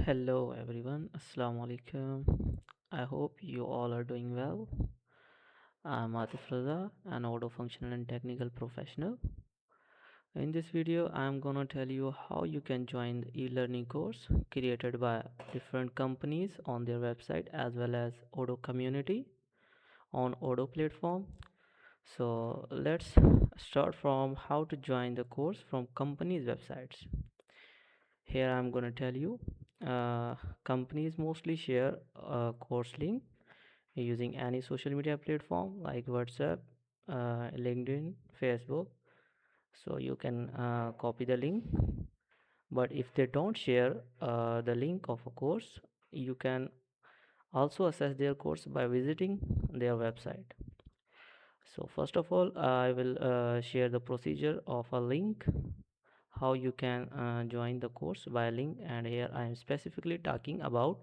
Hello everyone, Assalamu alaikum. I hope you all are doing well. I'm Atif Raza, an auto functional and technical professional. In this video, I'm gonna tell you how you can join the e-learning course created by different companies on their website as well as Odoo community on Odoo platform. So let's start from how to join the course from companies' websites. Here I'm gonna tell you companies mostly share a course link using any social media platform like WhatsApp, LinkedIn, Facebook. So you can copy the link. But if they don't share the link of a course, you can also access their course by visiting their website. So first of all, I will share the procedure of a link, how you can join the course by link, and here I am specifically talking about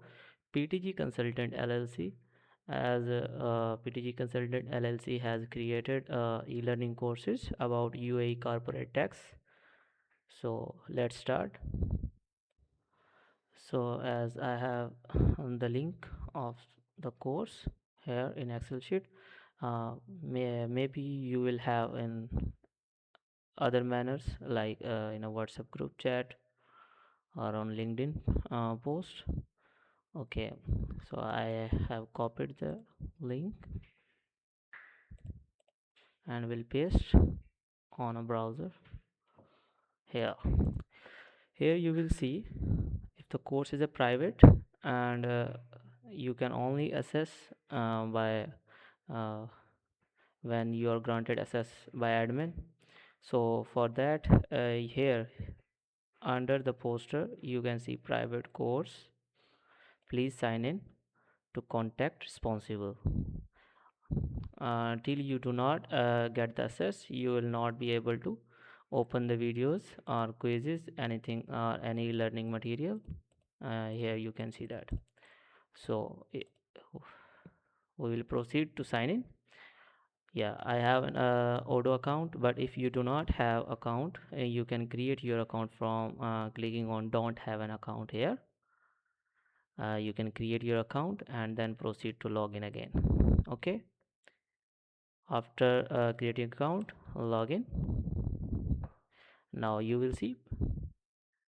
PTG Consultant LLC, as PTG Consultant LLC has created e-learning courses about UAE Corporate Tax. So let's start. So as I have the link of the course here in Excel sheet, maybe you will have in other manners like in a WhatsApp group chat or on LinkedIn post. Okay, so I have copied the link and will paste on a browser here. Here you will see if the course is a private, and you can only access by uh, when you are granted access by admin. So for that, here under the poster you can see private course, please sign in to contact responsible. Till you do not get the access, you will not be able to open the videos or quizzes, anything or any learning material. Here you can see that. So we will proceed to sign in. Yeah, I have an Odoo account, but if you do not have account, you can create your account from clicking on don't have an account here. You can create your account and then proceed to log in again. Okay, after creating account, login. Now you will see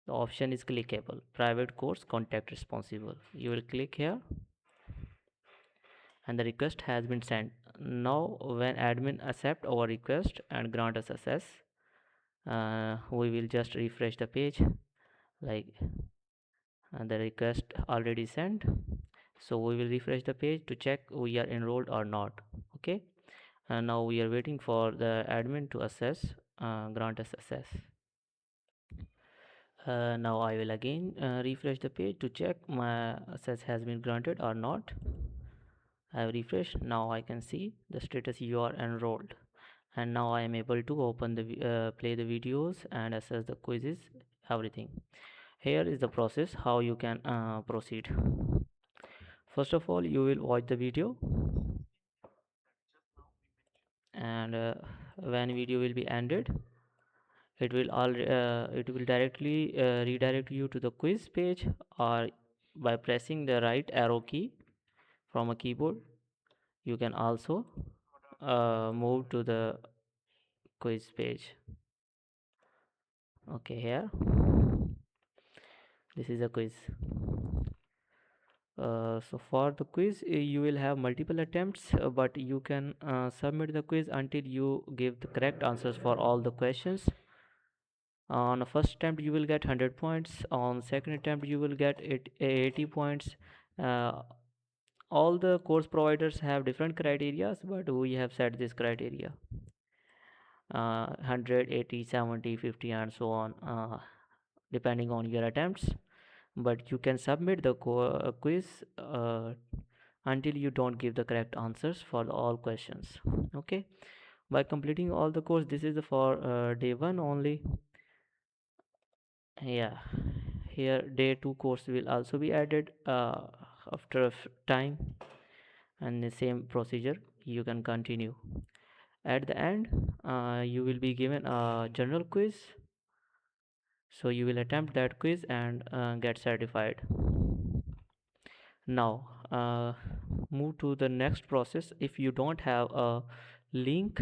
the option is clickable, private course contact responsible. You will click here and the request has been sent. Now when admin accept our request and grant us access, we will just refresh the page like the request already sent. So we will refresh the page to check we are enrolled or not. Okay, and now we are waiting for the admin to assess, grant us access. Now I will again refresh the page to check my access has been granted or not. I have refreshed. Now I can see the status you are enrolled, and now I am able to open the play the videos and assess the quizzes, everything. Here is the process how you can proceed. First of all, you will watch the video, and when video will be ended, it will directly redirect you to the quiz page, or by pressing the right arrow key from a keyboard you can also move to the quiz page. Okay, here this is a quiz. So for the quiz, you will have multiple attempts, but you can submit the quiz until you give the correct answers for all the questions. On the first attempt you will get 100 points, on second attempt you will get 80 points. uh, all the course providers have different criteria, but we have set this criteria 100, 80, 70, 50 and so on, depending on your attempts. But you can submit the quiz until you don't give the correct answers for all questions. Okay, by completing all the course, this is for day 1 only. Yeah, here day 2 course will also be added after time, and the same procedure you can continue. At the end, you will be given a general quiz. So you will attempt that quiz and get certified. Now move to the next process. If you don't have a link,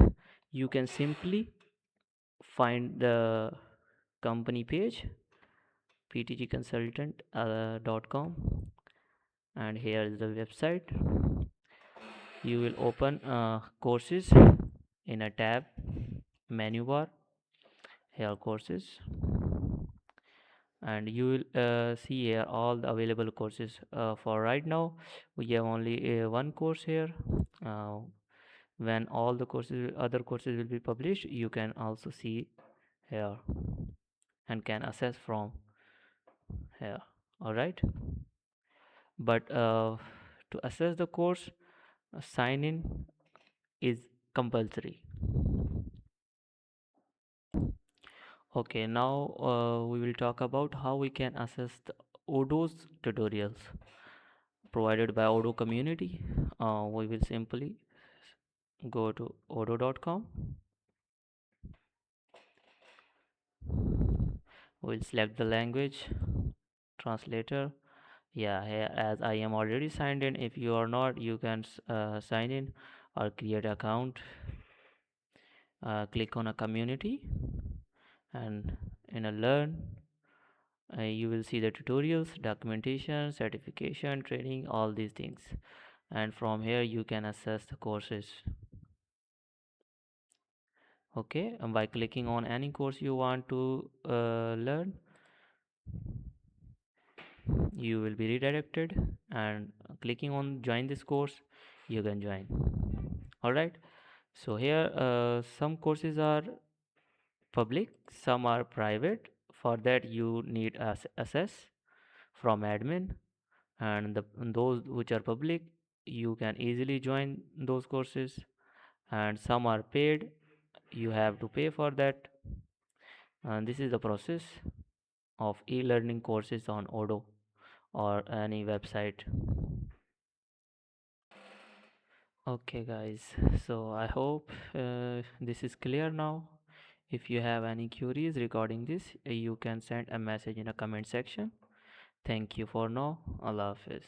you can simply find the company page ptgconsultant.com, and here is the website. You will open courses in a tab, menu bar, here courses, and you will see here all the available courses. For right now we have only one course here. uh, when all the other courses will be published, you can also see here and can access from here. All right, but to access the course, sign in is compulsory. Okay, now we will talk about how we can access the Odoo's tutorials provided by Odoo community. We will simply go to odoo.com. We'll select the language translator. Yeah, here, as I am already signed in, if you are not, you can sign in or create account. Click on a community, and in a learn, you will see the tutorials, documentation, certification, training, all these things, and from here you can access the courses. Okay, and by clicking on any course you want to learn, you will be redirected, and clicking on join this course, you can join. All right, so here some courses are public, some are private. For that you need access from admin, and those which are public, you can easily join those courses, and some are paid, you have to pay for that. And this is the process of e-learning courses on Odoo or any website. Okay guys, so I hope this is clear now. If you have any queries regarding this, you can send a message in a comment section. Thank you for now. Allah Hafiz.